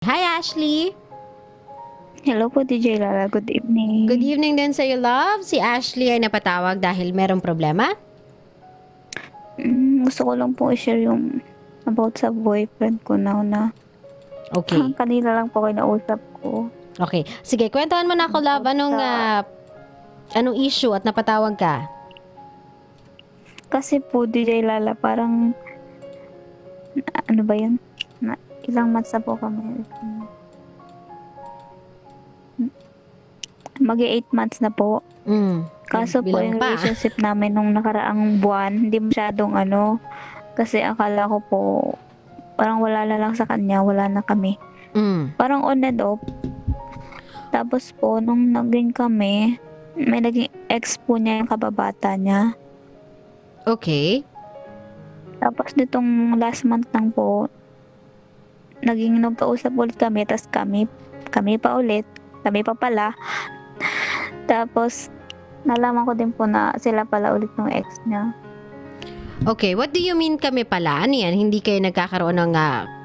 Hi, Ashley! Hello po, DJ Lala. Good evening. Good evening din sa'yo, love. Si Ashley ay napatawag dahil merong problema? Gusto ko lang po i-share yung about sa boyfriend ko na. Okay. Kanina lang po kinausap ko. Okay. Sige, kwentuhan mo na ako, love. Anong issue at napatawag ka? Kasi po, DJ Lala, parang, ano ba yun? Ilang months na po kami. Magi 8 months na po. Kaso po bilang yung pa. relationship namin nung nakaraang buwan, hindi masyadong kasi akala ko po, parang wala na lang sa kanya, wala na kami. Parang on and off. Tapos po, nung naging kami, may naging ex po niya yung kababata niya. Okay. Tapos nitong last month lang po, naging nagkausap ulit kami, tas kami pa ulit, kami pa pala. Tapos, nalaman ko din po na sila pala ulit ng ex niya. Okay, what do you mean kami pala? Ano yan? Hindi kayo nagkakaroon ng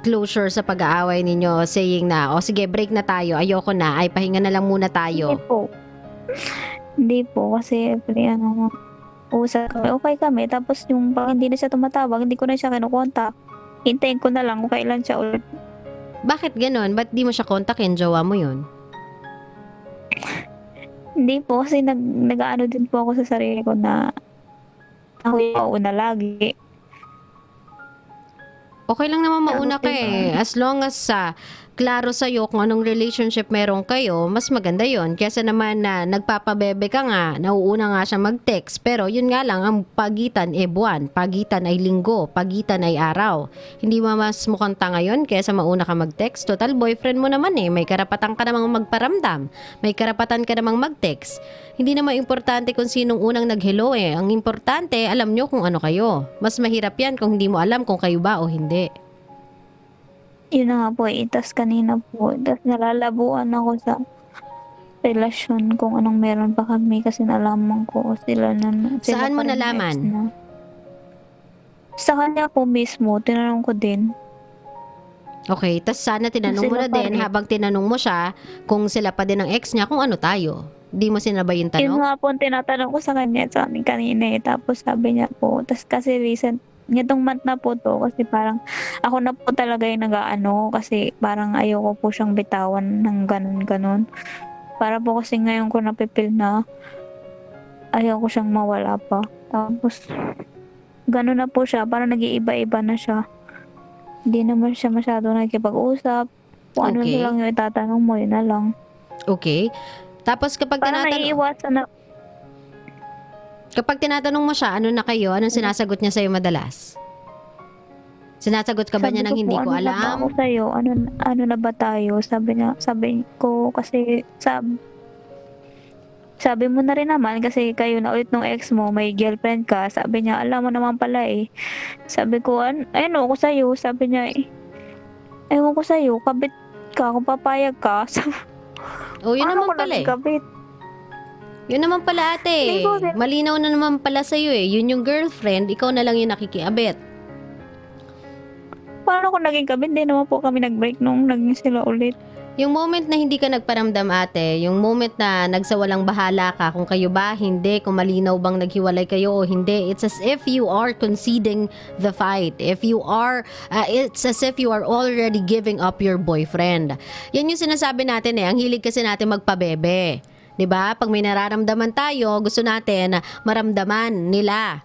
closure sa pag-aaway ninyo saying na, sige, break na tayo, ayoko na, ay pahinga na lang muna tayo. Hindi po, kasi usap kami, okay kami. Tapos yung pag hindi na siya tumatawag, hindi ko na siya kinukontak. Hintayin ko na lang kung kailan siya ulit. Bakit ganon? Ba't di mo siya kontakin? Jowa mo yun? Hindi po, kasi nag-ano din po ako sa sarili ko na ako yung mauna lagi. Okay lang naman mauna ka Tapos eh. As long as klaro sa'yo kung anong relationship meron kayo, mas maganda yon. Kesa naman na nagpapabebe ka nga, nauuna nga siya mag-text. Pero yun nga lang, ang pagitan buwan, pagitan ay linggo, pagitan ay araw. Hindi mo mas mukhang tanga yun kesa mauna ka mag-text. Total, boyfriend mo naman eh. May karapatan ka namang magparamdam. May karapatan ka namang mag-text. Hindi naman importante kung sinong unang nag-hello eh. Ang importante, alam nyo kung ano kayo. Mas mahirap yan kung hindi mo alam kung kayo ba o hindi. Yun na nga po, tas kanina po, tas nalalabuan ako sa relasyon kung anong meron pa kami kasi nalaman ko sila Saan mo pa rin yung ex nalaman? na. Sa kanya po mismo, tinanong ko din. Okay, tas sana tinanong mo Sila na pa din rin. habang tinanong mo siya kung sila pa din ang ex niya, kung ano tayo. Di mo sinabay yung Yun tanong? nga po ang tinatanong ko sa kanya sa amin kanina eh. Tapos sabi niya po, tas kasi recent, nitong month na po to kasi parang ako na po talaga yung nag-aano kasi parang ayoko po siyang bitawan ng ganun. Para po kasi ngayon ko napipil na ayoko siyang mawala pa. Tapos ganun na po siya, parang nag-iiba-iba na siya. Hindi naman siya masyado nakikipag-usap. Kung ano Okay. na lang yung itatanong mo, yun na lang. Okay. Tapos Parang naiiwasan na. kapag tinatanong mo siya, ano na kayo, anong sinasagot niya sa'yo madalas? Sinasagot ka ba niya ng hindi ko Ano na ba ako alam? sa'yo? Ano na ba tayo? Sabi ko kasi sabi mo na rin naman kasi kayo na ulit nung ex mo, may girlfriend ka. Sabi niya, alam mo naman pala eh. Sabi ko, ano ko sa'yo? Sabi niya, ewan ko sa'yo, kabit ka, kung papayag ka. O, yun Paano naman ko pala naging eh. kabit? Yun naman pala ate. Hindi ko din- Malinaw na naman pala sa'yo eh. Yun yung girlfriend, ikaw na lang yung nakikiabit. Paano ko naging kabit? Hindi naman po kami nag-break nung naging sila ulit. Yung moment na hindi ka nagparamdam ate, yung moment na nagsawalang bahala ka kung kayo ba, hindi, kung malinaw bang naghiwalay kayo o hindi, it's as if you are conceding the fight. It's as if you are already giving up your boyfriend. Yan yung sinasabi natin eh, ang hilig kasi natin magpabebe. 'Di ba? Pag may nararamdaman tayo, gusto natin maramdaman nila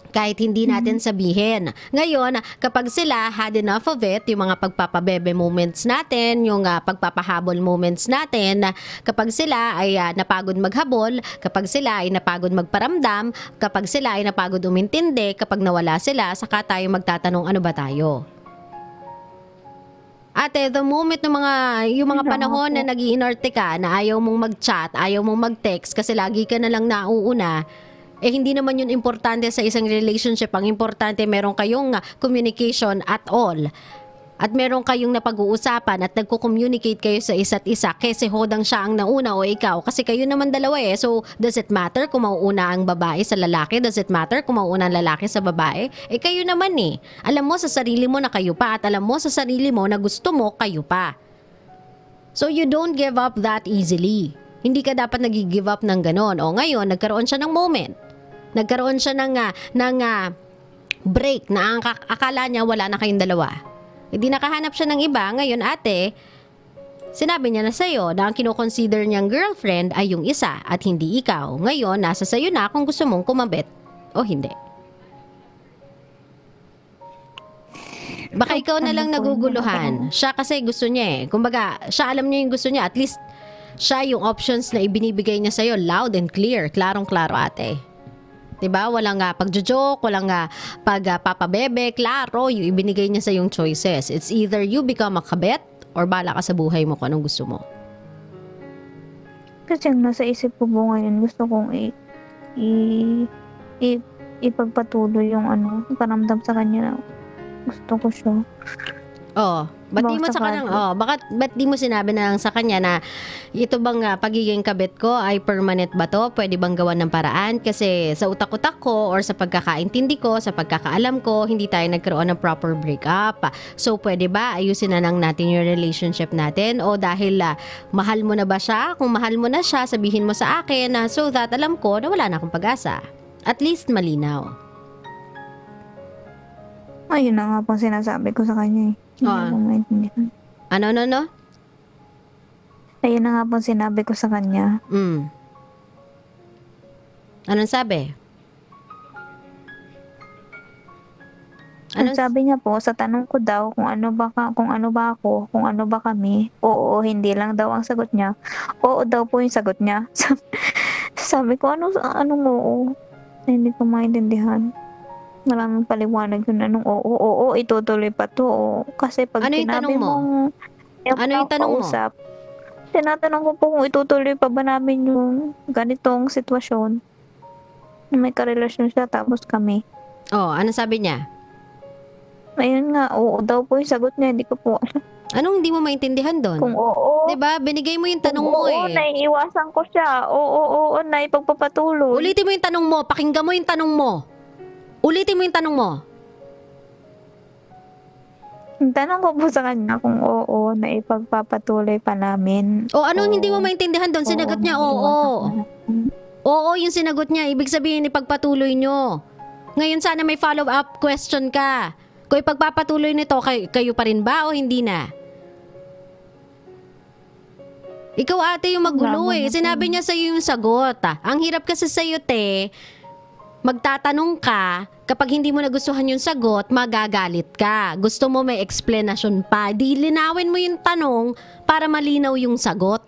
kahit hindi natin sabihin. Ngayon, kapag sila had enough of it, yung mga pagpapabebe moments natin, yung pagpapahabol moments natin, kapag sila ay napagod maghabol, kapag sila ay napagod magparamdam, kapag sila ay napagod umintindi, kapag nawala sila, saka tayo magtatanong ano ba tayo. Ate, the moment yung mga panahon na nag-iinarte ka, na ayaw mong mag-chat, ayaw mong mag-text kasi lagi ka na lang nauuna, hindi naman yun importante sa isang relationship. Ang importante, meron kayong communication at all. At meron kayong napag-uusapan at nagko-communicate kayo sa isa't isa kasi hodang siya ang nauna o ikaw. Kasi kayo naman dalawa eh. So, does it matter kung mauuna ang babae sa lalaki? Does it matter kung mauuna ang lalaki sa babae? Kayo naman eh. Alam mo sa sarili mo na kayo pa at alam mo sa sarili mo na gusto mo kayo pa. So you don't give up that easily. Hindi ka dapat nag-give up ng ganon. O ngayon, nagkaroon siya ng moment. Nagkaroon siya ng break na ang akala niya wala na kayong dalawa. Hindi nakahanap siya ng iba. Ngayon ate, sinabi niya na sa'yo na ang kinoconsider niyang girlfriend ay yung isa at hindi ikaw. Ngayon, nasa sa'yo na kung gusto mong kumabit o hindi. Baka ikaw na lang naguguluhan. Siya kasi gusto niya eh. Kumbaga, siya alam niya yung gusto niya. At least, siya yung options na ibinibigay niya sa'yo loud and clear. Klarong-klaro ate. Diba? Walang pagjo-joke, walang pagpapabebe. Klaro, yung ibinigay niya sa yung choices. It's either you become a kabet or bala ka sa buhay mo kung anong gusto mo. Kasi ang nasa isip ko po ngayon, gusto kong ipagpatuloy yung paramdam sa kanya na gusto ko siya. Ba't di mo sa kanya, ba't di mo sinabi na lang sa kanya na ito bang pagiging kabit ko ay permanent ba to? Pwede bang gawan ng paraan? Kasi sa utak-utak ko or sa pagkakaintindi ko, sa pagkakaalam ko, hindi tayo nagkaroon ng proper breakup. So pwede ba ayusin na lang natin yung relationship natin? O dahil mahal mo na ba siya? Kung mahal mo na siya, sabihin mo sa akin na so that alam ko na wala na akong pag-asa. At least malinaw. Ayun na nga pong sinasabi ko sa kanya eh. Hindi ko maintindihan. Ano? Ayun na nga pong sinabi ko sa kanya. Anong sabi? Ang sabi niya po, sa tanong ko daw kung ano ba ako, kung ano ba kami, oo, hindi lang daw ang sagot niya. Oo daw po yung sagot niya. Sabi ko, anong oo? Hindi ko maintindihan. Maraming paliwanag yun. Anong oo, itutuloy pa to. Oo. Kasi pag ano yung tanong mo? Ano yung tanong mo? Tinatanong ko po kung itutuloy pa ba namin yung ganitong sitwasyon. May karelasyon siya tapos kami. Ano sabi niya? Ayun nga, oo daw po yung sagot niya. Hindi ko po alam. Anong hindi mo maintindihan doon? Kung oo. Diba? Binigay mo yung tanong mo Oo, naiiwasan ko siya. Oo, na ipagpapatuloy. Ulitin mo yung tanong mo. Pakinggan mo yung tanong mo. Ulitin mo yung tanong mo. Yung tanong ko po sa kanya kung oo, na ipagpapatuloy pa namin. Anong hindi mo maintindihan doon? Sinagot niya, oo. Oo, yung sinagot niya. Ibig sabihin, ipagpatuloy nyo. Ngayon, sana may follow-up question ka. Kung ipagpapatuloy nito, kayo pa rin ba o hindi na? Ikaw ate yung magulo eh. Sinabi niya sa'yo yung sagot. Ang hirap kasi sa'yo, te. Magtatanong ka, kapag hindi mo nagustuhan yung sagot, magagalit ka. Gusto mo may explanation pa. Di linawin mo yung tanong para malinaw yung sagot.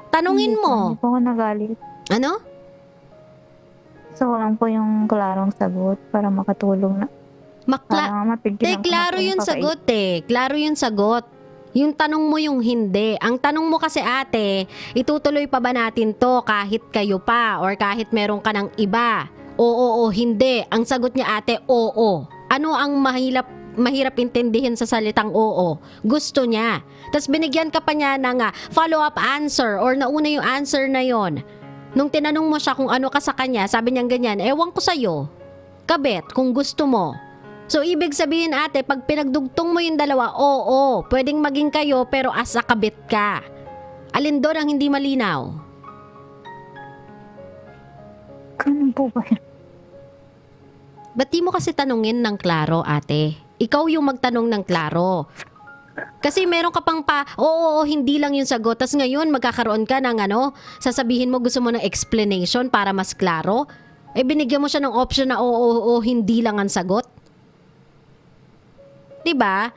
Tanungin mo. Hindi po ako nagalit. Ano? So, lang po yung klarong sagot para makatulong na. Klaro yung sagot eh. Klaro yung sagot. Yung tanong mo yung hindi. Ang tanong mo kasi ate, itutuloy pa ba natin to kahit kayo pa or kahit meron ka ng iba? Oo, hindi. Ang sagot niya ate, oo. Ano ang mahirap intindihin sa salitang oo? Gusto niya. Tapos binigyan ka pa niya ng follow-up answer or nauna yung answer na yon. Nung tinanong mo siya kung ano ka sa kanya, sabi niya ganyan, ewan ko sa'yo. Kabet, kung gusto mo. So, ibig sabihin ate, pag pinagdugtong mo yung dalawa, oo, pwedeng maging kayo pero as a kabit ka. Alin doon ang hindi malinaw? Ganun po ba yan? Ba't di mo kasi tanungin ng klaro ate? Ikaw yung magtanong ng klaro. Kasi meron ka pang oo, hindi lang yung sagot. Tapos ngayon, magkakaroon ka ng sasabihin mo gusto mo ng explanation para mas klaro. Binigyan mo siya ng option na oo, hindi lang ang sagot. Diba?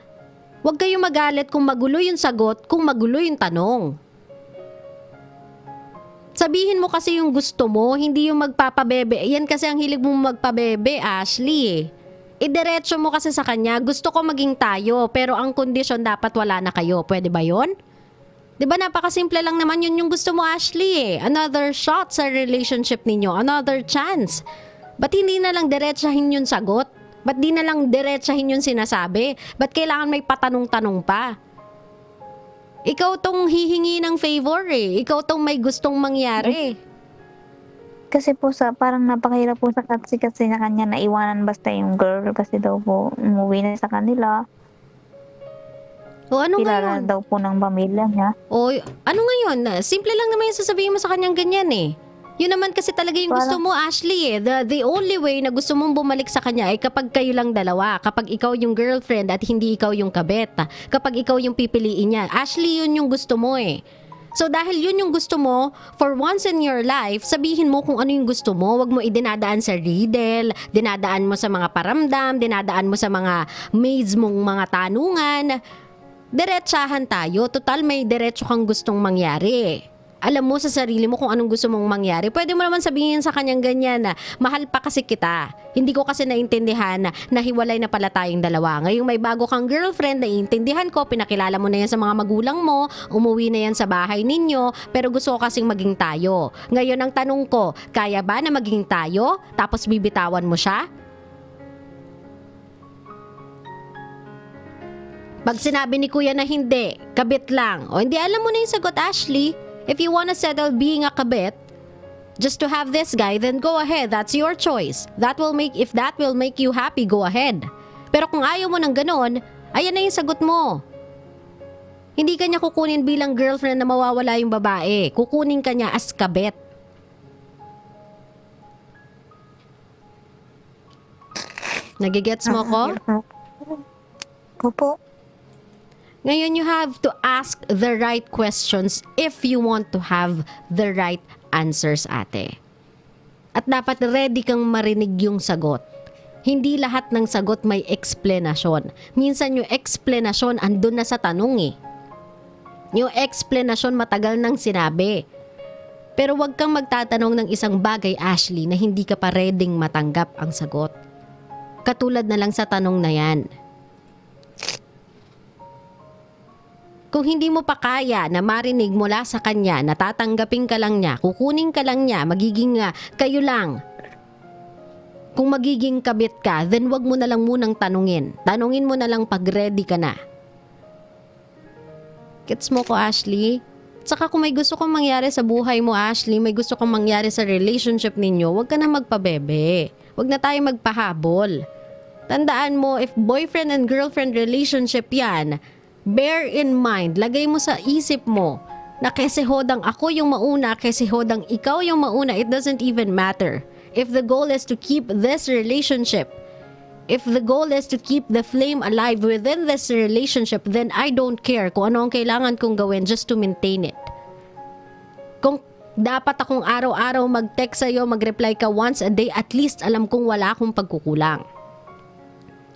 Huwag kayong magalit kung magulo yung sagot, kung magulo yung tanong. Sabihin mo kasi yung gusto mo, hindi yung magpapabebe. Yan kasi ang hilig mong magpabebe, Ashley. Idiretso mo kasi sa kanya, gusto ko maging tayo, pero ang kondisyon dapat wala na kayo. Pwede ba yon? Diba napakasimple lang naman yun yung gusto mo, Ashley eh. Another shot sa relationship ninyo, another chance. Ba't hindi na lang diretsahin yung sagot? Ba't di na lang diretsahin yung sinasabi? Ba't kailangan may patanong-tanong pa? Ikaw tong hihingi ng favor eh. Ikaw tong may gustong mangyari. Kasi po parang napakahirap po sa kasi na kanya na iwanan basta yung girl kasi daw po umuwi na sa kanila. O ano kilala ngayon? daw po ng pamilya niya. O ano ngayon? Simple lang naman yung sasabihin mo sa kanyang ganyan eh. Yun naman kasi talaga yung gusto mo, Ashley eh. The only way na gusto mong bumalik sa kanya ay kapag kayo lang dalawa. Kapag ikaw yung girlfriend at hindi ikaw yung kabet. Kapag ikaw yung pipiliin niya. Ashley, yun yung gusto mo eh. So dahil yun yung gusto mo, for once in your life, sabihin mo kung ano yung gusto mo. Huwag mo idinadaan sa riddle, dinadaan mo sa mga paramdam, dinadaan mo sa mga maids mong mga tanungan. Diretsahan tayo. Total may diretso kang gustong mangyari. Alam mo sa sarili mo kung anong gusto mong mangyari. Pwede mo naman sabihin sa kanyang ganyan na mahal pa kasi kita. Hindi ko kasi naintindihan na hiwalay na pala tayong dalawa. Ngayong may bago kang girlfriend, naiintindihan ko, pinakilala mo na yan sa mga magulang mo, umuwi na yan sa bahay ninyo, pero gusto ko kasing maging tayo. Ngayon ang tanong ko, kaya ba na maging tayo tapos bibitawan mo siya? Pag sinabi ni kuya na hindi, kabit lang. O hindi, alam mo na yung sagot, Ashley. If you wanna settle being a kabit, just to have this guy, then go ahead. That's your choice. If that will make you happy, go ahead. Pero kung ayaw mo ng ganon, ayan na yung sagot mo. Hindi ka niya kukunin bilang girlfriend na mawawala yung babae. Kukunin ka niya as kabit. Nagigets mo ko? Opo. Ngayon, you have to ask the right questions if you want to have the right answers, ate. At dapat ready kang marinig yung sagot. Hindi lahat ng sagot may explanation. Minsan yung explanation andun na sa tanong eh. Yung explanation matagal nang sinabi. Pero wag kang magtatanong ng isang bagay, Ashley, na hindi ka pa readyng matanggap ang sagot. Katulad na lang sa tanong na yan. Kung hindi mo pa kaya na marinig mula sa kanya, natatanggapin ka lang niya, kukunin ka lang niya, magiging kayo lang. Kung magiging kabit ka, then wag mo na lang munang tanungin. Tanungin mo na lang pag ready ka na. Gets mo ko, Ashley? Saka kung may gusto kong mangyari sa buhay mo, Ashley, may gusto kong mangyari sa relationship ninyo, wag ka na magpabebe. Wag na tayo magpahabol. Tandaan mo, if boyfriend and girlfriend relationship yan, bear in mind, lagay mo sa isip mo na kasi hodang ako yung mauna, kasi hodang ikaw yung mauna, it doesn't even matter. If the goal is to keep this relationship, if the goal is to keep the flame alive within this relationship, then I don't care kung ano ang kailangan kong gawin just to maintain it. Kung dapat akong araw-araw mag-text sa'yo, mag-reply ka once a day, at least alam kong wala akong pagkukulang.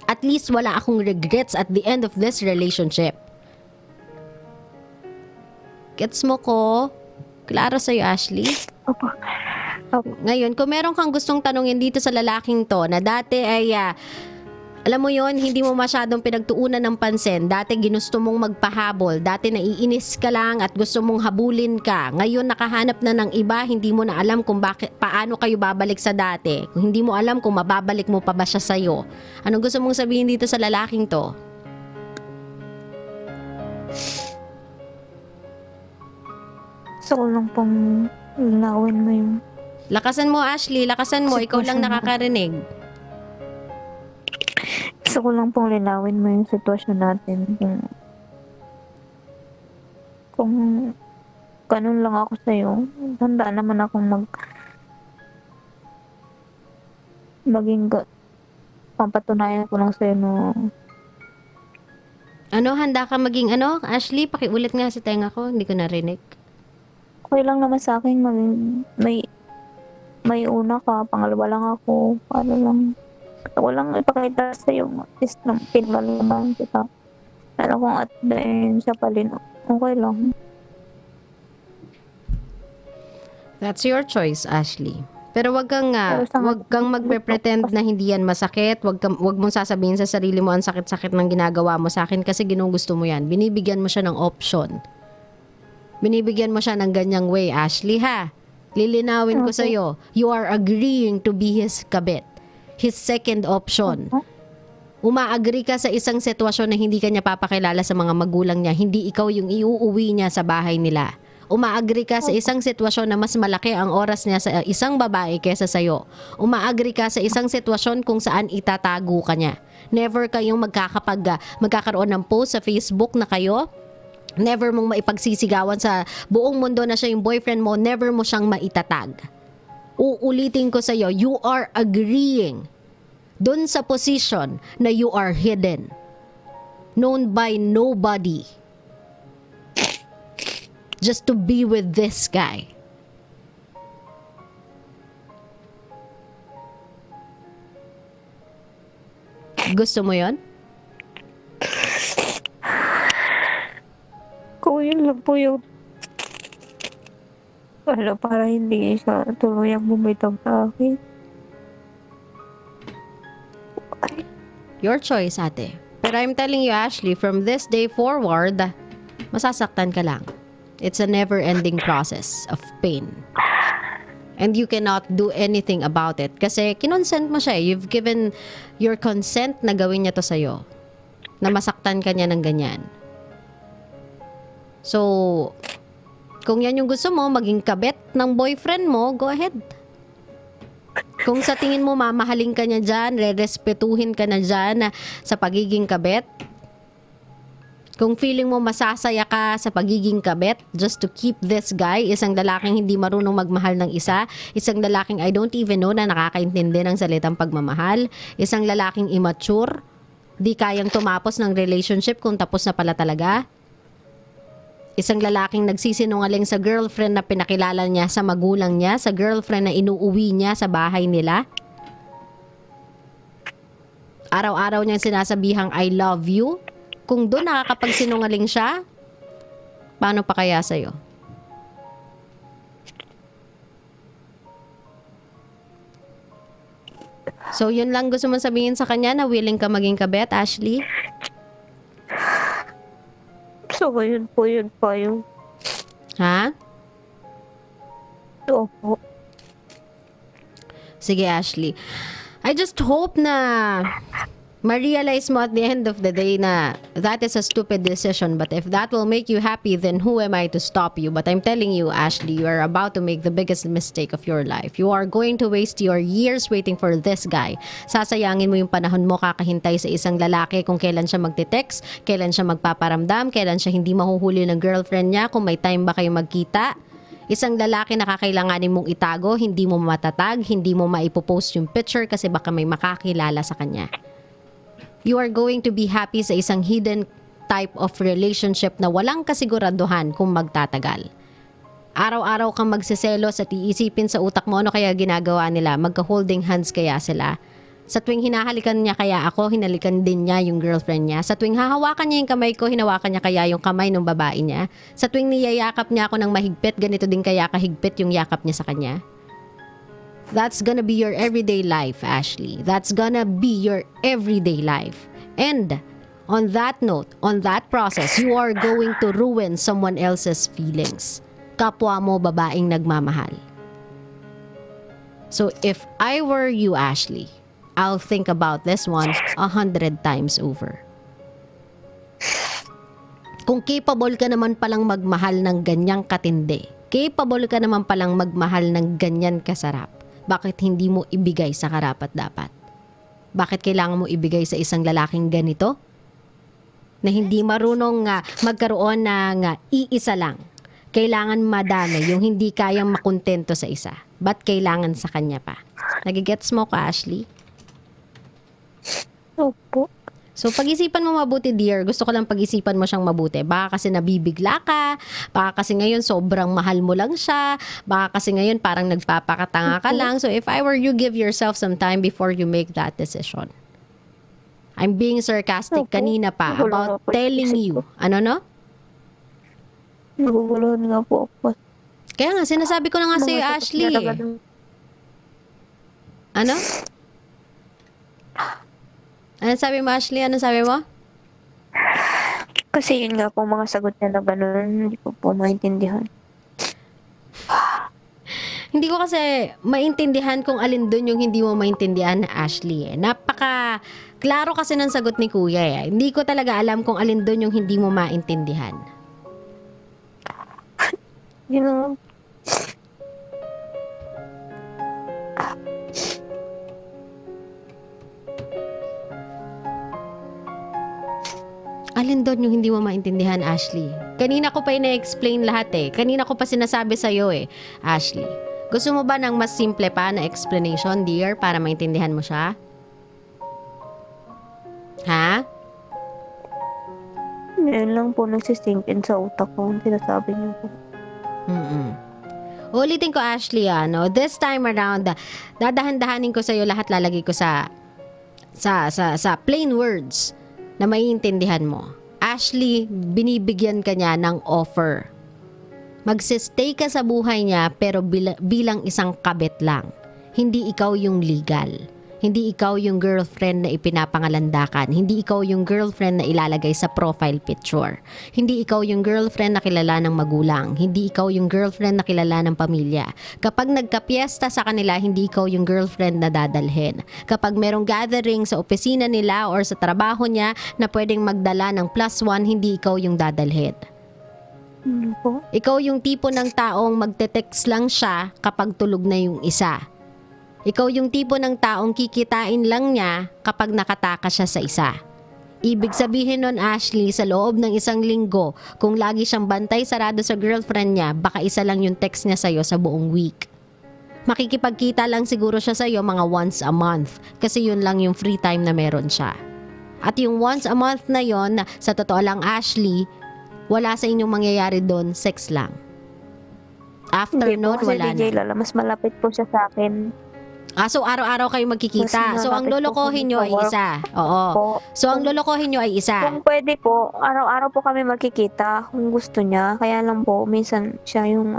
At least wala akong regrets at the end of this relationship. Gets mo ko? Klaro sa'yo, Ashley? Opo. Ngayon, kung meron kang gustong tanungin dito sa lalaking to, na dati ay, alam mo yon, hindi mo masyadong pinagtuunan ng pansin. Dati ginusto mong magpahabol. Dati naiinis ka lang at gusto mong habulin ka. Ngayon nakahanap na ng iba, hindi mo na alam kung paano kayo babalik sa dati. Kung hindi mo alam kung mababalik mo pa ba siya sa'yo. Anong gusto mong sabihin dito sa lalaking to? Gusto ko lang pong linawin mo yung Lakasan mo, Ashley. Lakasan mo. Ikaw lang nakakarinig. gusto ko lang pong linawin mo yung sitwasyon natin. Kung ganun lang ako sa'yo, handa naman akong papatunayan ko lang sa'yo no. Ano, handa ka maging ano? Ashley, pakiulit nga si tenga ko. Hindi ko narinig. Okay lang naman sa akin may una ka, pangalawa lang ako, para lang gusto ko lang ipakita sa iyo at least na pinalalaman kita. Pero kung at the end siya pa rin, okay lang. That's your choice, Ashley. Pero wag kang magpe-pretend na hindi yan masakit. Wag mong sasabihin sa sarili mo ang sakit-sakit ng ginagawa mo sa akin kasi ginugusto mo yan. Binibigyan mo siya ng option. Binibigyan mo siya ng ganyang way, Ashley, ha? Lilinawin ko sa'yo, you are agreeing to be his kabit. His second option. Uma-agree ka sa isang sitwasyon na hindi ka niya papakilala sa mga magulang niya. Hindi ikaw yung iuuwi niya sa bahay nila. Umaagri ka sa isang sitwasyon na mas malaki ang oras niya sa isang babae kesa sa'yo. Umaagri ka sa isang sitwasyon kung saan itatago ka niya. Never kayong magkakaroon ng post sa Facebook na kayo. Never mong maipagsisigawan sa buong mundo na siya yung boyfriend mo. Never mo siyang maitatag. Uulitin ko sa'yo, you are agreeing dun sa position na you are hidden. Known by nobody. Just to be with this guy. Gusto mo yon? Kung yun lang po yung para hindi siya tuluyang bumitaw sa akin. Your choice, ate. Pero I'm telling you, Ashley, from this day forward, masasaktan ka lang. It's a never-ending process of pain. And you cannot do anything about it. Kasi kinonsent mo siya. You've given your consent na gawin niya to sa'yo. Na masaktan ka niya ng ganyan. So, kung yan yung gusto mo, maging kabet ng boyfriend mo, go ahead. Kung sa tingin mo mamahalin ka niya dyan, re-respetuhin ka na dyan sa pagiging kabet, kung feeling mo masasaya ka sa pagiging kabet just to keep this guy, isang lalaking hindi marunong magmahal ng isa, isang lalaking I don't even know na nakakaintindi ng salitang pagmamahal, isang lalaking immature, di kayang tumapos ng relationship kung tapos na pala talaga, isang lalaking nagsisinungaling sa girlfriend na pinakilala niya sa magulang niya, sa girlfriend na inuuwi niya sa bahay nila. Araw-araw niyang sinasabihang I love you. Kung doon nakakapagsinungaling siya, paano pa kaya sa'yo? So, yun lang gusto mong sabihin sa kanya na willing ka maging kabet, Ashley? So, yun po yung Ha? opo. Sige, Ashley. I just hope na ma-realize mo at the end of the day na that is a stupid decision. But if that will make you happy, then who am I to stop you? But I'm telling you, Ashley, you are about to make the biggest mistake of your life. You are going to waste your years waiting for this guy. Sasayangin mo yung panahon mo kakahintay sa isang lalaki kung kailan siya magte-text, kailan siya magpaparamdam, kailan siya hindi mahuhuli ng girlfriend niya, kung may time ba kayo magkita. Isang lalaki na kakailanganin mong itago, hindi mo matatag, hindi mo maipopost yung picture kasi baka may makakilala sa kanya. You are going to be happy sa isang hidden type of relationship na walang kasiguraduhan kung magtatagal. Araw-araw kang magsiselos at iisipin sa utak mo ano kaya ginagawa nila, magka-holding hands kaya sila. Sa tuwing hinahalikan niya kaya ako, hinalikan din niya yung girlfriend niya. Sa tuwing hahawakan niya yung kamay ko, hinawakan niya kaya yung kamay ng babae niya. Sa tuwing niyayakap niya ako ng mahigpit, ganito din kaya kahigpit yung yakap niya sa kanya. That's gonna be your everyday life, Ashley. That's gonna be your everyday life. And on that note, on that process, you are going to ruin someone else's feelings. Kapwa mo babaeng nagmamahal. So if I were you, Ashley, I'll think about this one 100 times over. Kung capable ka naman palang magmahal ng ganyang katindi, capable ka naman palang magmahal ng ganyan kasarap, bakit hindi mo ibigay sa karapat-dapat? Bakit kailangan mo ibigay sa isang lalaking ganito? Na hindi marunong magkaroon ng iisa lang. Kailangan madami yung hindi kayang makontento sa isa. Ba't kailangan sa kanya pa? Nagigets mo ka, Ashley? Opo. So, pag-isipan mo mabuti, dear. Gusto ko lang pag-isipan mo siyang mabuti. Baka kasi nabibigla ka. Baka kasi ngayon sobrang mahal mo lang siya. Baka kasi ngayon parang nagpapakatanga ka lang. So, if I were you, give yourself some time before you make that decision. I'm being sarcastic kanina pa about telling you. Ano, no? Naguguluhan nga po ako. Kaya nga, sinasabi ko na nga sa'yo, Ashley. Ano? Ano sabi mo, Ashley? Ano sabi mo? Kasi yun nga po mga sagot niya na gano'n, hindi ko po maintindihan. Hindi ko kasi maintindihan kung alin dun yung hindi mo maintindihan, Ashley. Klaro kasi ng sagot ni Kuya. Hindi ko talaga alam kung alin dun yung hindi mo maintindihan. Yun lang. Alin doon yung hindi mo maintindihan, Ashley? Kanina ko pa ina-explain lahat eh. Kanina ko pa sinasabi sa'yo eh, Ashley. Gusto mo ba ng mas simple pa na explanation, dear, para maintindihan mo siya? Ha? Yun lang po nagsisink in sa utak ko. Ang sinasabi niyo po. Ulitin ko, Ashley, no? This time around, dadahan-dahanin ko sa'yo lahat, lalagay ko sa plain words na maiintindihan mo. Ashley, binibigyan ka niya ng offer. Magsistay ka sa buhay niya pero bilang isang kabit lang. Hindi ikaw yung legal. Hindi ikaw yung girlfriend na ipinapangalandakan. Hindi ikaw yung girlfriend na ilalagay sa profile picture. Hindi ikaw yung girlfriend na kilala ng magulang. Hindi ikaw yung girlfriend na kilala ng pamilya. Kapag nagkapiesta sa kanila, hindi ikaw yung girlfriend na dadalhin. Kapag merong gathering sa opisina nila or sa trabaho niya na pwedeng magdala ng +1, hindi ikaw yung dadalhin. Ano po? Ikaw yung tipo ng taong magte-text lang siya kapag tulog na yung isa. Ikaw yung tipo ng taong kikitain lang niya kapag nakatakas siya sa isa. Ibig sabihin nun, Ashley, sa loob ng 1 linggo, kung lagi siyang bantay sarado sa girlfriend niya, baka isa lang yung text niya sa'yo sa buong week. Makikipagkita lang siguro siya sa'yo mga once a month kasi yun lang yung free time na meron siya. At yung once a month na yon, sa totoo lang, Ashley, wala sa inyong mangyayari doon, sex lang. After Hindi po nun, kasi wala DJ na. Lala, mas malapit po siya sa akin. So araw-araw kayo magkikita. Mas So ang malapit po lolokohin kami nyo sa ay work isa. Oo. Po. So ang lolokohin nyo ay isa. Kung pwede po, araw-araw po kami magkikita kung gusto niya. Kaya lang po, minsan siya yung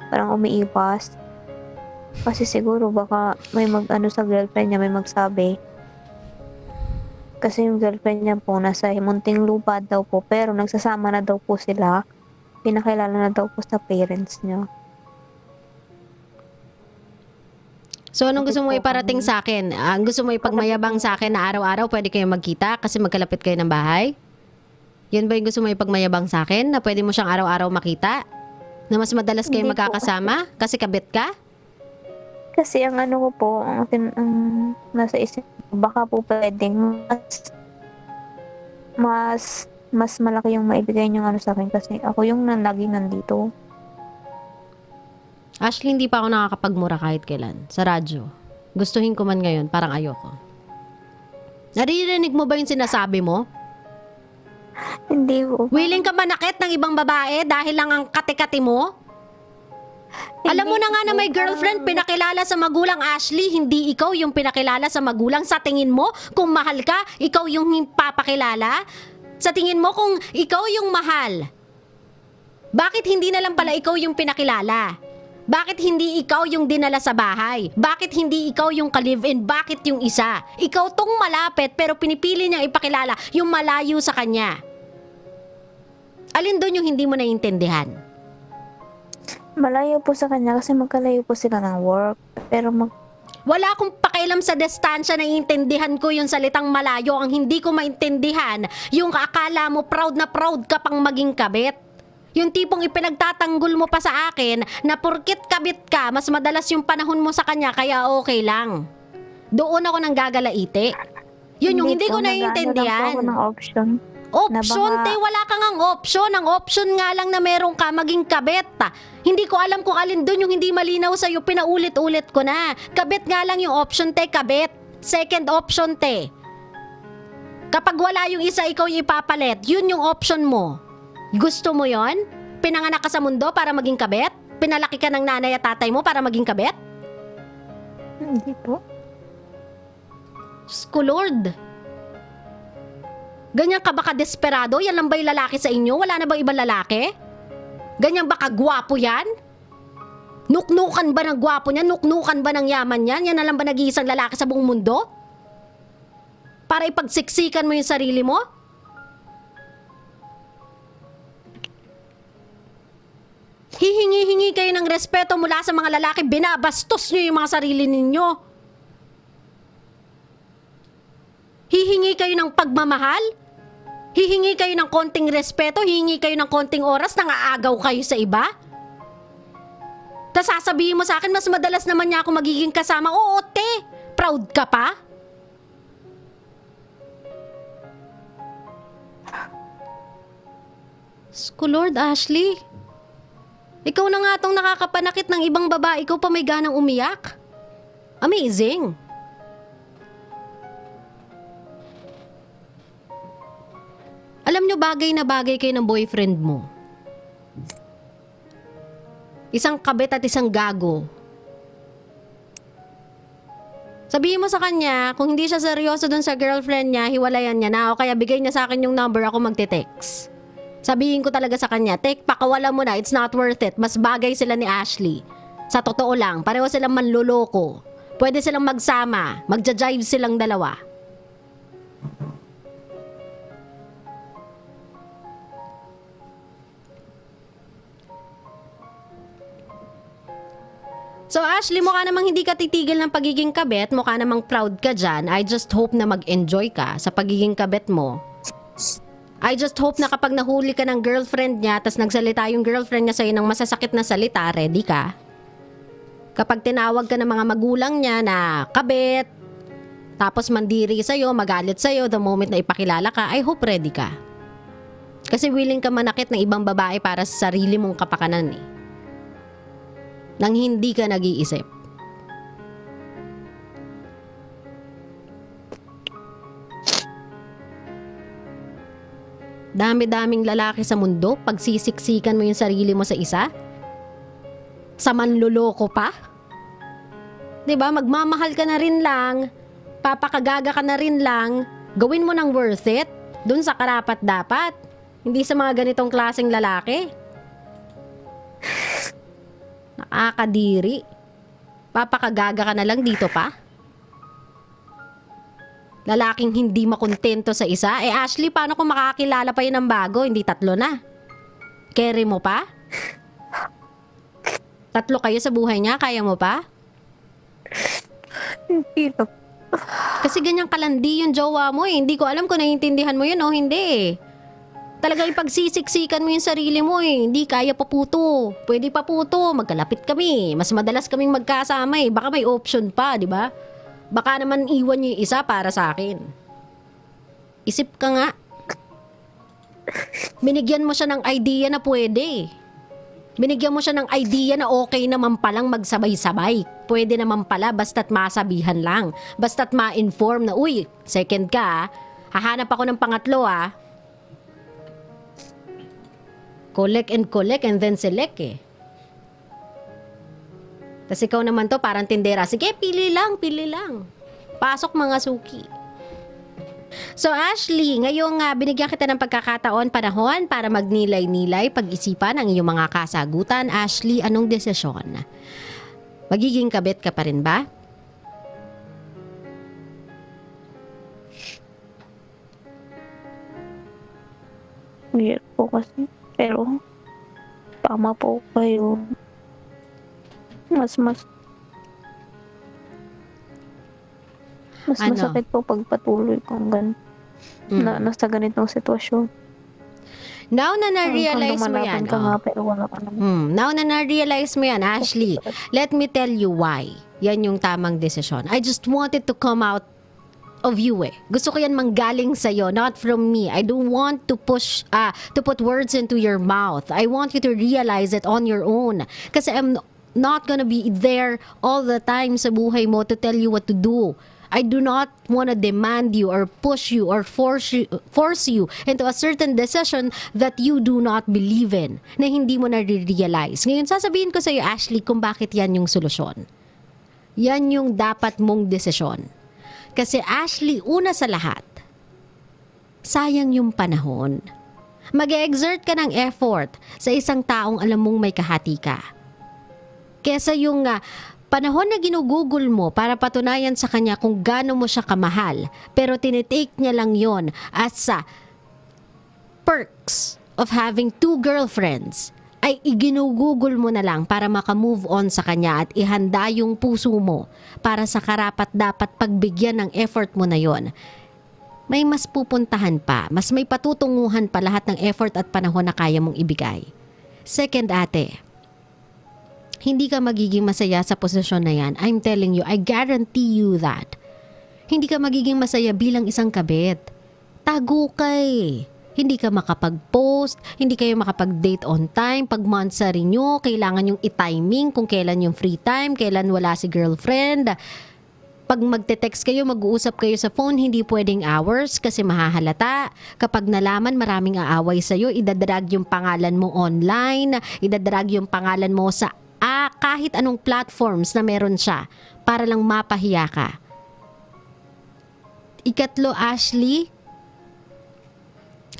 parang umiiwas. Kasi siguro baka may mag-ano sa girlfriend niya, may magsabi. Kasi yung girlfriend niya po nasa munting lupa daw po, pero nagsasama na daw po sila. Pinakilala na daw po sa parents niya. So anong gusto mo Bakit po iparating kami? sa akin? Ang gusto mo ipagmayabang sa akin na araw-araw pwede kayong magkita kasi magkalapit kayo ng bahay? Yun ba yung gusto mo ipagmayabang sa akin? Na pwede mo siyang araw-araw makita? Na mas madalas kayo Hindi po. magkakasama? Kasi kabit ka? Kasi ang ano ko po, ang nasa isip ko, baka po pwedeng mas malaki yung maibigay niyong sa akin kasi ako yung laging nandito. Ashley, hindi pa ako nakakapagmura kahit kailan. Sa radyo. Gustuhin ko man ngayon, parang ayoko. Naririnig mo ba yung sinasabi mo? Hindi po. Willing ka manakit ng ibang babae dahil lang ang kati-kati mo? Alam mo na nga na may girlfriend pinakilala sa magulang, Ashley, hindi ikaw yung pinakilala sa magulang. Sa tingin mo, kung mahal ka, ikaw yung papakilala? Sa tingin mo, kung ikaw yung mahal, bakit hindi na lang pala ikaw yung pinakilala? Bakit hindi ikaw yung dinala sa bahay? Bakit hindi ikaw yung ka-live-in? Bakit yung isa? Ikaw tong malapit pero pinipili niyang ipakilala yung malayo sa kanya. Alin doon yung hindi mo naiintindihan? Malayo po sa kanya kasi magkalayo po sila ng work. Pero Wala akong pakialam sa distansya, naiintindihan ko yung salitang malayo. Ang hindi ko maintindihan, yung akala mo proud na proud ka pang maging kabit. Yung tipong ipinagtatanggol mo pa sa akin na porkit kabit ka, mas madalas yung panahon mo sa kanya kaya okay lang. Doon ako nang gagalaiti. Yun yung hindi ko po, naiintindihan. nag-ano lang po ako ng option. Option, Na baka- te, wala kang ang option. Ang option nga lang na meron ka maging kabit. Hindi ko alam kung alin doon yung hindi malinaw sa'yo. Pinaulit-ulit ko na. Kabit nga lang yung option, te, kabit. Second option, te. Kapag wala yung isa, ikaw yung ipapalit. Yun yung option mo. Gusto mo yon? Pinanganak ka sa mundo para maging kabit? Pinalaki ka ng nanay at tatay mo para maging kabit? Hindi po. Diyos ko, Lord. Ganyan ka ba ka-desperado? Yan lang ba yung lalaki sa inyo? Wala na ba ibang lalaki? Ganyan ba kagwapo yan? Nuknukan ba ng gwapo niyan? Nuknukan ba ng yaman yan? Yan na lang ba nag-iisang lalaki sa buong mundo? Para ipagsiksikan mo yung sarili mo? Hihingi-hingi kayo ng respeto mula sa mga lalaki, binabastos nyo yung mga sarili ninyo. Hihingi kayo ng pagmamahal? Hihingi kayo ng konting respeto? Hihingi kayo ng konting oras? Nangaagaw kayo sa iba? Tas sasabihin mo sa akin, mas madalas naman niya ako magiging kasama. Oo, te! Proud ka pa? Sko Lord, Ashley. Ikaw na nga tong nakakapanakit ng ibang babae, ikaw pa may ganang umiyak. Amazing. Alam nyo, bagay na bagay kayo ng boyfriend mo. Isang kabit at isang gago. Sabihin mo sa kanya, kung hindi siya seryoso dun sa girlfriend niya, hiwalayan niya na o kaya bigay niya sa akin yung number, ako magte-text. Sabihin ko talaga sa kanya, pakawalan mo na, it's not worth it. Mas bagay sila ni Ashley. Sa totoo lang, pareho silang manluloko. Pwede silang magsama, magja-jive silang dalawa. So Ashley, mukha namang hindi ka titigil ng pagiging kabet, mukha namang proud ka dyan. I just hope na mag-enjoy ka sa pagiging kabet mo. I just hope na kapag nahuli ka ng girlfriend niya, tas nagsalita yung girlfriend niya sa'yo ng masasakit na salita, ready ka? Kapag tinawag ka ng mga magulang niya na kabet, tapos mandiri sa'yo, magalit sa'yo the moment na ipakilala ka, I hope ready ka. Kasi willing ka manakit ng ibang babae para sa sarili mong kapakanan eh. Nang hindi ka nag-iisip. Dami-daming lalaki sa mundo, pagsisiksikan mo yung sarili mo sa isa? Sa manluloko pa? 'Di ba? Magmamahal ka na rin lang, papakagaga ka na rin lang, gawin mo ng worth it, dun sa karapat dapat. Hindi sa mga ganitong klaseng lalaki. Nakakadiri. Papakagaga ka na lang dito pa? Lalaking hindi makontento sa isa? Eh Ashley, paano kung makakilala pa yun ng bago? Hindi 3 na. Carry mo pa? 3 kayo sa buhay niya? Kaya mo pa? Hindi na. Kasi ganyang kalandi yung jowa mo eh. Hindi ko alam kung naiintindihan mo yun o hindi eh. Talaga ipagsisiksikan mo yung sarili mo eh. Hindi kaya paputo. Pwede paputo. Magkalapit kami. Mas madalas kaming magkasama eh. Baka may option pa, di ba? Baka naman iwan niyo yung isa para sa akin. Isip ka nga. Binigyan mo siya ng idea na pwede. Binigyan mo siya ng idea na okay naman palang magsabay-sabay. Pwede naman pala basta't masabihan lang. Basta't ma-inform na, uy, second ka ah. Hahanap ako ng pangatlo ah. Collect and then select eh. Tapos ikaw naman to parang tindera. Sige, pili lang. Pasok mga suki. So Ashley, ngayong binigyan kita ng pagkakataon, panahon para magnilay-nilay, pag-isipan ang iyong mga kasagutan. Ashley, anong desisyon? Magiging kabit ka pa rin ba? Weird po kasi. Pero, tama po kayo. Mas Ano? masakit po pag patuloy kong nasa ganitong sitwasyon. Now na na-realize mo yan. Ka nga, pero wala ka naman. Now na na-realize mo yan, Ashley. Let me tell you why. Yan yung tamang desisyon. I just wanted to come out of you eh. Gusto ko yan manggaling sa'yo, not from me. I don't want to to put words into your mouth. I want you to realize it on your own. Kasi I'm not gonna be there all the time sa buhay mo to tell you what to do. I do not want to demand you or push you or force you into a certain decision that you do not believe in, na hindi mo na-realize. Ngayon, sasabihin ko sa'yo, Ashley, kung bakit yan yung solusyon. Yan yung dapat mong desisyon. Kasi Ashley, una sa lahat, sayang yung panahon. Mag-exert ka ng effort sa isang taong alam mong may kahati ka. Kesa yung panahon na ginugugol mo para patunayan sa kanya kung gaano mo siya kamahal, pero tinitake niya lang yon as perks of having 2 girlfriends, ay iginugugol mo na lang para makamove on sa kanya at ihanda yung puso mo para sa karapat dapat pagbigyan ng effort mo na yon. May mas pupuntahan pa, mas may patutunguhan pa lahat ng effort at panahon na kaya mong ibigay. Second, ate, hindi ka magiging masaya sa posisyon na yan. I'm telling you, I guarantee you that. Hindi ka magiging masaya bilang isang kabit. Tago ka eh. Hindi ka makapag-post, hindi kayo makapag-date on time. Pag monthsary nyo, kailangan yung i-timing kung kailan yung free time, kailan wala si girlfriend. Pag magte-text kayo, mag-uusap kayo sa phone, hindi pwedeng hours kasi mahahalata. Kapag nalaman maraming aaway sa'yo, idadrag yung pangalan mo online, idadrag yung pangalan mo sa kahit anong platforms na meron siya para lang mapahiya ka. Ikatlo, Ashley,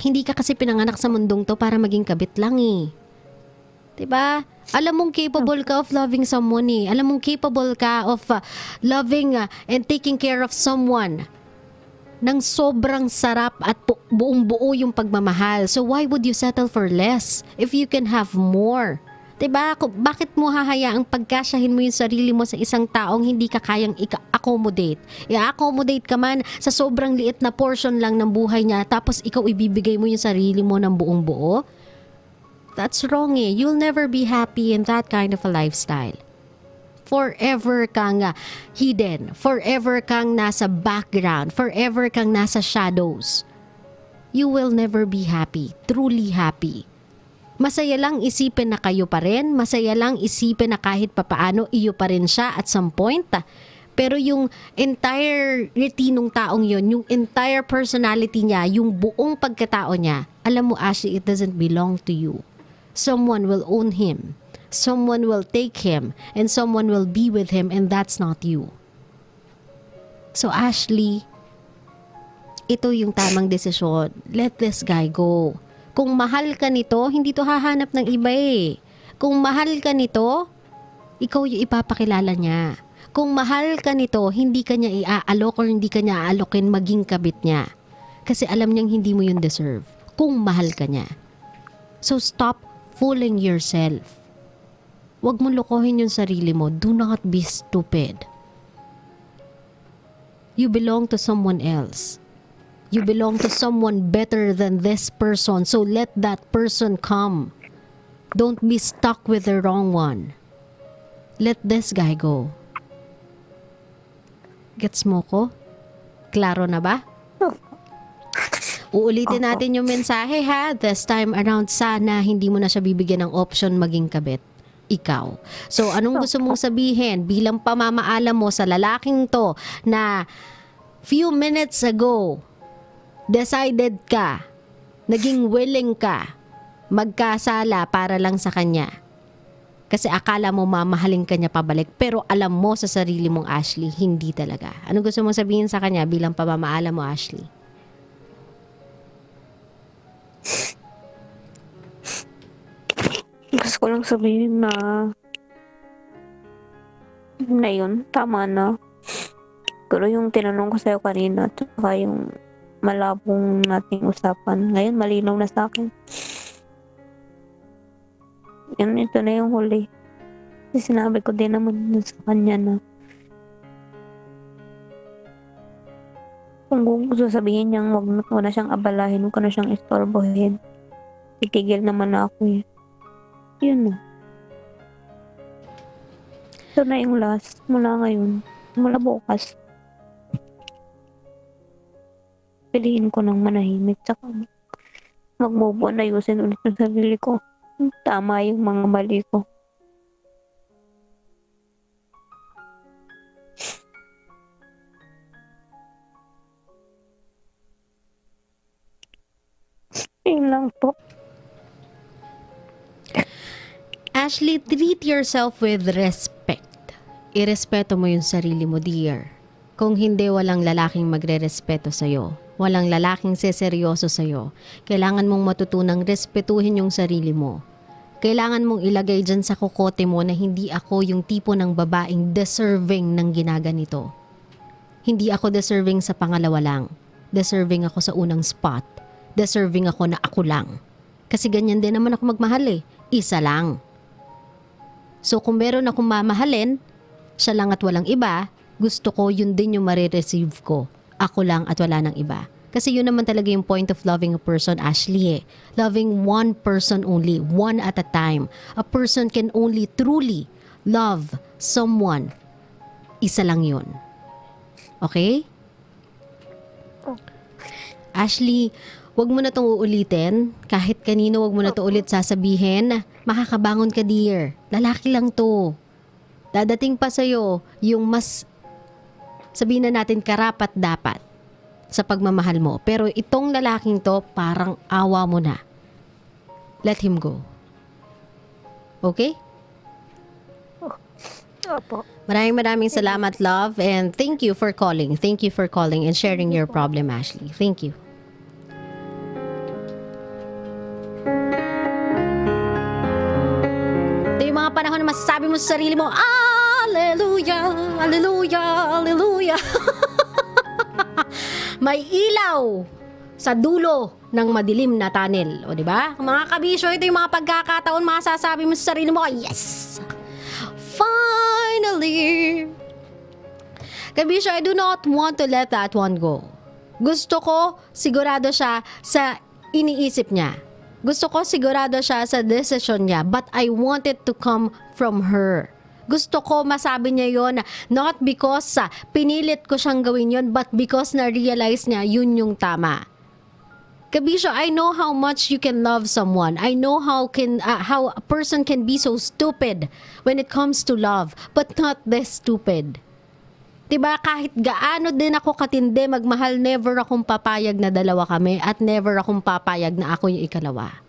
hindi ka kasi pinanganak sa mundong to para maging kabit lang eh. 'Di ba? Alam mong capable ka of loving someone eh. Alam mong capable ka of loving and taking care of someone nang sobrang sarap at buong buo yung pagmamahal. So why would you settle for less if you can have more? 'Di ba? Bakit mo hahayaang pagkasyahin mo yung sarili mo sa isang taong hindi ka kayang i-accommodate? I-accommodate ka man sa sobrang liit na portion lang ng buhay niya tapos ikaw ibibigay mo yung sarili mo ng buong buo? That's wrong eh. You'll never be happy in that kind of a lifestyle. Forever kang hidden. Forever kang nasa background. Forever kang nasa shadows. You will never be happy. Truly happy. Masaya lang isipin na kayo pa rin. Masaya lang isipin na kahit papaano iyo pa rin siya at some point. Pero yung entire routine ng taong yon, yung entire personality niya, yung buong pagkatao niya, alam mo Ashley, it doesn't belong to you. Someone will own him. Someone will take him. And someone will be with him and that's not you. So Ashley, ito yung tamang desisyon. Let this guy go. Kung mahal ka nito, hindi to hahanap ng iba eh. Kung mahal ka nito, ikaw yung ipapakilala niya. Kung mahal ka nito, hindi ka niya iaalok or hindi ka niya aalokin maging kabit niya. Kasi alam niyang hindi mo yun deserve. Kung mahal ka niya. So stop fooling yourself. Huwag mo lokohin yung sarili mo. Do not be stupid. You belong to someone else. You belong to someone better than this person. So let that person come. Don't be stuck with the wrong one. Let this guy go. Gets mo ko? Klaro na ba? Uulitin natin yung mensahe ha. This time around, sana hindi mo na siya bibigyan ng option maging kabit. Ikaw. So anong gusto mong sabihin bilang pamamaalam mo sa lalaking to na few minutes ago, decided ka, naging willing ka, magkasala para lang sa kanya. Kasi akala mo mamahalin ka niya pabalik, pero alam mo sa sarili mong Ashley, hindi talaga. Ano gusto mong sabihin sa kanya bilang pamamaalam mo, Ashley? Gusto ko lang sabihin na yun, tama na. Pero yung tinanong ko sa'yo kanina, at saka yung malabong nating usapan, ngayon malinaw na sa akin. Yan, ito na yung huli. Kasi sinabi ko din naman sa kanya na kung gusto sabihin niyang wag na siyang abalahin, wag na siyang istorbohin. Titigil naman na ako eh. Yun na. Ito na yung last. Mula ngayon. Mula bukas. Piliin ko ng manahimik. Tsaka mag-move on. Ayusin ulit yung sarili ko. Tama yung mga mali ko. Yun lang po. Ashley, treat yourself with respect. Irespeto mo yung sarili mo, dear. Kung hindi, walang lalaking magre-respeto sa'yo. Walang lalaking seseryoso sa'yo. Kailangan mong matutunang respetuhin yung sarili mo. Kailangan mong ilagay dyan sa kokote mo na hindi ako yung tipo ng babaeng deserving ng ginaganito. Hindi ako deserving sa pangalawa lang. Deserving ako sa unang spot. Deserving ako na ako lang. Kasi ganyan din naman ako magmahal eh. Isa lang. So kung meron akong mamahalin, siya lang at walang iba, gusto ko yun din yung marireceive ko. Ako lang at wala ng iba. Kasi yun naman talaga yung point of loving a person, Ashley eh. Loving one person only, one at a time. A person can only truly love someone, isa lang yun. Okay? Ashley, wag mo na itong uulitin. Kahit kanino, wag mo na ito ulit sasabihin. Makakabangon ka, dear. Lalaki lang to. Dadating pa sa'yo yung mas, sabihin na natin, karapat dapat sa pagmamahal mo. Pero itong lalaking to, parang awa mo na. Let him go. Okay? Opo. Maraming salamat, love. And thank you for calling. Thank you for calling and sharing your problem, Ashley. Thank you. Ito yung mga panahon na masasabi mo sa sarili mo, Hallelujah! Hallelujah! Hallelujah! May ilaw sa dulo ng madilim na tunnel. O, di ba? Mga kabisyo, ito yung mga pagkakataon masasabi mo sa sarili mo, yes! Finally! Kabisyo, I do not want to let that one go. Gusto ko, sigurado siya sa iniisip niya. Gusto ko, sigurado siya sa decision niya. But I want it to come from her. Gusto ko masabi niya yon, not because pinilit ko siyang gawin yon, but because na-realize niya yun yung tama. Kabisyo, I know how much you can love someone. I know how a person can be so stupid when it comes to love, but not this stupid. Diba, kahit gaano din ako katindi magmahal, never akong papayag na dalawa kami at never akong papayag na ako yung ikalawa.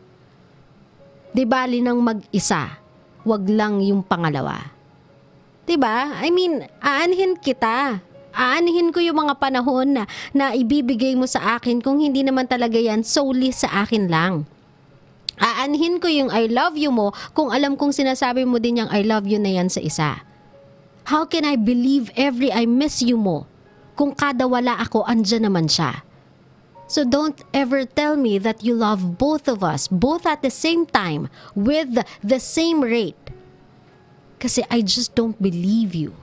Diba, linang mag-isa, wag lang yung pangalawa. Diba? I mean, aanhin kita. Aanhin ko yung mga panahon na ibibigay mo sa akin kung hindi naman talaga yan solely sa akin lang. Aanhin ko yung I love you mo kung alam kong sinasabi mo din yung I love you na yan sa isa. How can I believe every I miss you mo kung kada wala ako, andyan naman siya? So don't ever tell me that you love both of us, both at the same time, with the same rate. Kasi I just don't believe you.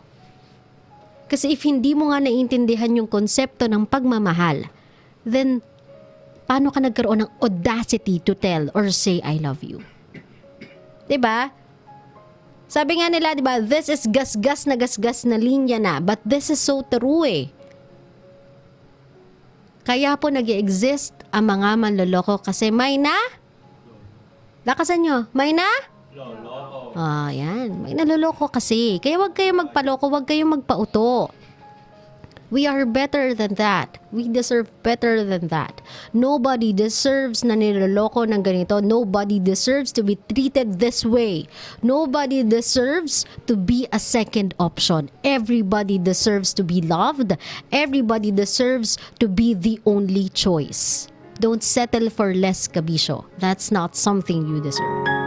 Kasi if hindi mo nga naiintindihan yung konsepto ng pagmamahal, then paano ka nagkaroon ng audacity to tell or say I love you? Diba? Sabi nga nila, diba, this is gasgas na linya na, but this is so true eh. Kaya po nag-exist ang mga manloloko kasi may na? Lakasan nyo, may na? Yan. May naloloko kasi. Kaya wag kayong magpaloko, wag kayong magpauto. We are better than that. We deserve better than that. Nobody deserves na niloloko ng ganito. Nobody deserves to be treated this way. Nobody deserves to be a second option. Everybody deserves to be loved. Everybody deserves to be the only choice. Don't settle for less, kabisyo. That's not something you deserve.